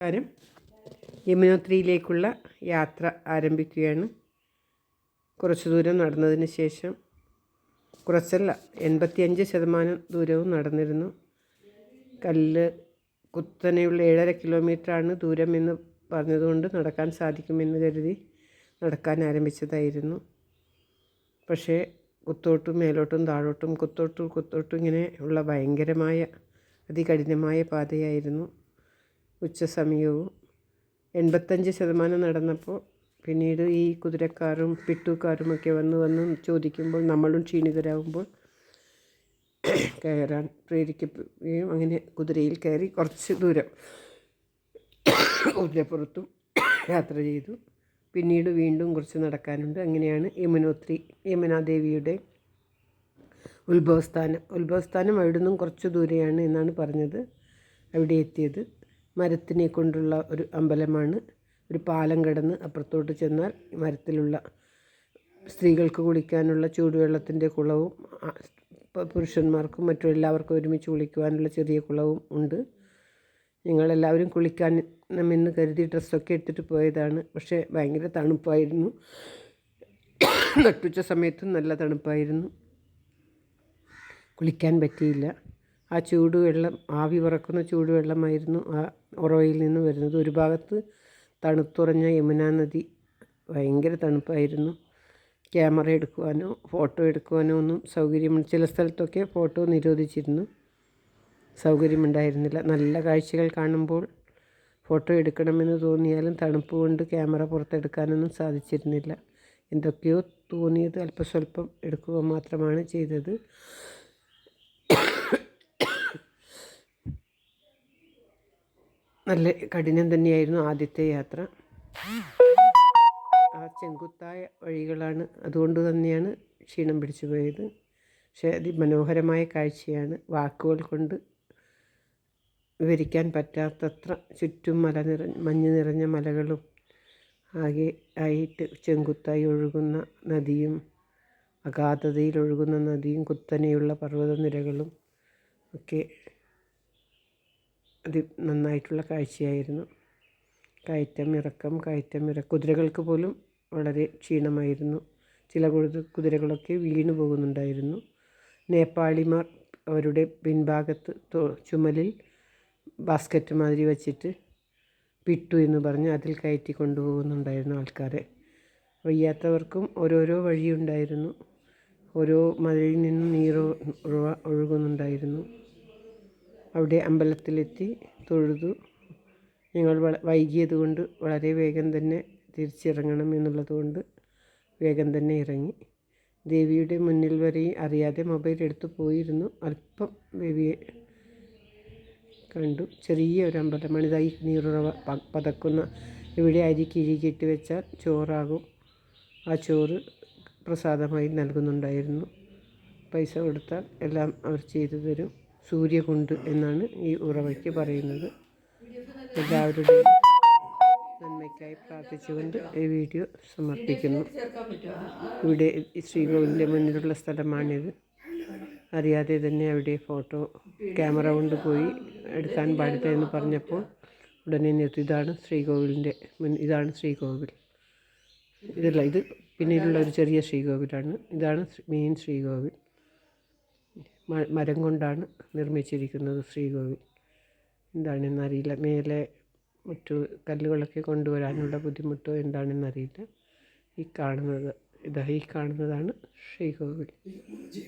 കാര്യം യമുനോത്രിയിലേക്കുള്ള യാത്ര ആരംഭിക്കുകയാണ്. കുറച്ച് ദൂരം നടന്നതിന് ശേഷം, കുറച്ചല്ല 85% ദൂരവും നടന്നിരുന്നു. കുത്തനെയുള്ള 7.5 കിലോമീറ്ററാണ് ദൂരം എന്ന് പറഞ്ഞതുകൊണ്ട് നടക്കാൻ സാധിക്കുമെന്ന് കരുതി നടക്കാൻ ആരംഭിച്ചതായിരുന്നു. പക്ഷേ കുത്തോട്ടും മേലോട്ടും താഴോട്ടും കുത്തോട്ടും ഇങ്ങനെ ഉള്ള ഭയങ്കരമായ അതികഠിനമായ പാതയായിരുന്നു. ഉച്ചസമയവും 85% നടന്നപ്പോൾ പിന്നീട് ഈ കുതിരക്കാരും പിട്ടൂക്കാരുമൊക്കെ വന്ന് ചോദിക്കുമ്പോൾ നമ്മളും ക്ഷീണിതരാകുമ്പോൾ കയറാൻ പ്രേരിക്കുകയും അങ്ങനെ കുതിരയിൽ കയറി കുറച്ച് ദൂരം കുതിരപ്പുറത്തും യാത്ര ചെയ്തു. പിന്നീട് വീണ്ടും കുറച്ച് നടക്കാനുണ്ട്. അങ്ങനെയാണ് യമുനാദേവിയുടെ ഉത്ഭവസ്ഥാനം അവിടെ നിന്നും കുറച്ച് ദൂരെയാണ് എന്നാണ് പറഞ്ഞത്. അവിടെ എത്തിയത് മരത്തിനെ കൊണ്ടുള്ള ഒരു അമ്പലമാണ്. ഒരു പാലം കടന്ന് അപ്പുറത്തോട്ട് ചെന്നാൽ മരത്തിലുള്ള സ്ത്രീകൾക്ക് കുളിക്കാനുള്ള ചൂടുവെള്ളത്തിൻ്റെ കുളവും പുരുഷന്മാർക്കും മറ്റെല്ലാവർക്കും ഒരുമിച്ച് കുളിക്കുവാനുള്ള ചെറിയ കുളവും ഉണ്ട്. ഞങ്ങളെല്ലാവരും കുളിക്കാമെന്ന് കരുതി ഡ്രസ്സൊക്കെ എടുത്തിട്ട് പോയതാണ്. പക്ഷേ ഭയങ്കര തണുപ്പായിരുന്നു. നട്ടുച്ച സമയത്തും നല്ല തണുപ്പായിരുന്നു. കുളിക്കാൻ പറ്റിയില്ല. ആ ചൂടുവെള്ളം, ആവി പറക്കുന്ന ചൂടുവെള്ളമായിരുന്നു ആ ഉറവയിൽ നിന്ന് വരുന്നത്. ഒരു ഭാഗത്ത് തണുത്തുറഞ്ഞ യമുനാ നദി, ഭയങ്കര തണുപ്പായിരുന്നു. ക്യാമറ എടുക്കുവാനോ ഫോട്ടോ എടുക്കുവാനോ ഒന്നും ചില സ്ഥലത്തൊക്കെ ഫോട്ടോ നിരോധിച്ചിരുന്നു. സൗകര്യമുണ്ടായിരുന്നില്ല. നല്ല കാഴ്ചകൾ കാണുമ്പോൾ ഫോട്ടോ എടുക്കണമെന്ന് തോന്നിയാലും തണുപ്പ് കൊണ്ട് ക്യാമറ പുറത്തെടുക്കാനൊന്നും സാധിച്ചിരുന്നില്ല. എന്തൊക്കെയോ തോന്നിയത് അല്പസ്വല്പം എടുക്കുക മാത്രമാണ് ചെയ്തത്. നല്ല കഠിനം തന്നെയായിരുന്നു ആദ്യത്തെ യാത്ര. ആ ചെങ്കുത്തായ വഴികളാണ്, അതുകൊണ്ട് തന്നെയാണ് ക്ഷീണം പിടിച്ചു പോയത്. പക്ഷേ അതിമനോഹരമായ കാഴ്ചയാണ്. വാക്കുകൾ കൊണ്ട് വിവരിക്കാൻ പറ്റാത്തത്ര ചുറ്റും മഞ്ഞ് നിറഞ്ഞ മലകളും ആകെ ആയിട്ട് ചെങ്കുത്തായി ഒഴുകുന്ന നദിയും, അഗാധതയിൽ ഒഴുകുന്ന നദിയും, കുത്തനെയുള്ള പർവ്വതനിരകളും ഒക്കെ നന്നായിട്ടുള്ള കാഴ്ചയായിരുന്നു. കയറ്റം ഇറക്കം. കുതിരകൾക്ക് പോലും വളരെ ക്ഷീണമായിരുന്നു. ചില കുതിരകളൊക്കെ വീണു പോകുന്നുണ്ടായിരുന്നു. നേപ്പാളിമാർ അവരുടെ പിൻഭാഗത്ത് ചുമലിൽ ബാസ്ക്കറ്റ് മാതിരി വച്ചിട്ട് പിട്ടു എന്ന് പറഞ്ഞ് അതിൽ കയറ്റി കൊണ്ടുപോകുന്നുണ്ടായിരുന്നു ആൾക്കാരെ. വയ്യാത്തവർക്കും ഓരോരോ വഴിയുണ്ടായിരുന്നു. ഓരോ മലയിൽ നിന്നും ഒഴുകുന്നുണ്ടായിരുന്നു. അവിടെ അമ്പലത്തിലെത്തി തൊഴുതു. ഞങ്ങൾ വൈകിയത് കൊണ്ട് വളരെ വേഗം തന്നെ തിരിച്ചിറങ്ങണം എന്നുള്ളതുകൊണ്ട് വേഗം തന്നെ ഇറങ്ങി. ദേവിയുടെ മുന്നിൽ വരെ അറിയാതെ മൊബൈൽ എടുത്തു പോയിരുന്നു. അല്പം ദേവിയെ കണ്ടു. ചെറിയ ഒരു അമ്പലമാണ്. ഇതായി നീറുറവ പതക്കുന്ന, ഇവിടെ അരി കിഴികിട്ട് വെച്ചാൽ ചോറാകും. ആ ചോറ് പ്രസാദമായി നൽകുന്നുണ്ടായിരുന്നു. പൈസ കൊടുത്താൽ എല്ലാം അവർ ചെയ്തു തരും. സൂര്യകുണ്ട് എന്നാണ് ഈ ഉറവയ്ക്ക് പറയുന്നത്. എല്ലാവരുടെയും നന്മയ്ക്കായി പ്രാർത്ഥിച്ചുകൊണ്ട് ഈ വീഡിയോ സമർപ്പിക്കുന്നു. ഇവിടെ ശ്രീകോവിലിൻ്റെ മുന്നിലുള്ള സ്ഥലമാണിത്. അറിയാതെ തന്നെ അവിടെ ക്യാമറ കൊണ്ടുപോയി എടുക്കാൻ പാടില്ല എന്ന് പറഞ്ഞപ്പോൾ ഉടനെ നിർത്തി. ഇതാണ് ശ്രീകോവിൽ. ഇത് പിന്നീടുള്ള ഒരു ചെറിയ ശ്രീകോവിലാണ്. ഇതാണ് മെയിൻ ശ്രീകോവിൽ. മരം കൊണ്ടാണ് നിർമ്മിച്ചിരിക്കുന്നത് ശ്രീകോവിൽ. എന്താണെന്നറിയില്ല. മേലെ മറ്റു കല്ലുകളൊക്കെ കൊണ്ടുവരാനുള്ള ബുദ്ധിമുട്ടോ എന്താണെന്നറിയില്ല. ഈ കാണുന്നതാണ് ശ്രീകോവിൽ.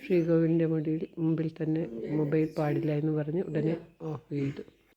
ശ്രീകോവിലിൻ്റെ മുമ്പിൽ തന്നെ മൊബൈൽ പാടില്ല എന്ന് പറഞ്ഞ് ഉടനെ ഓഫ് ചെയ്തു.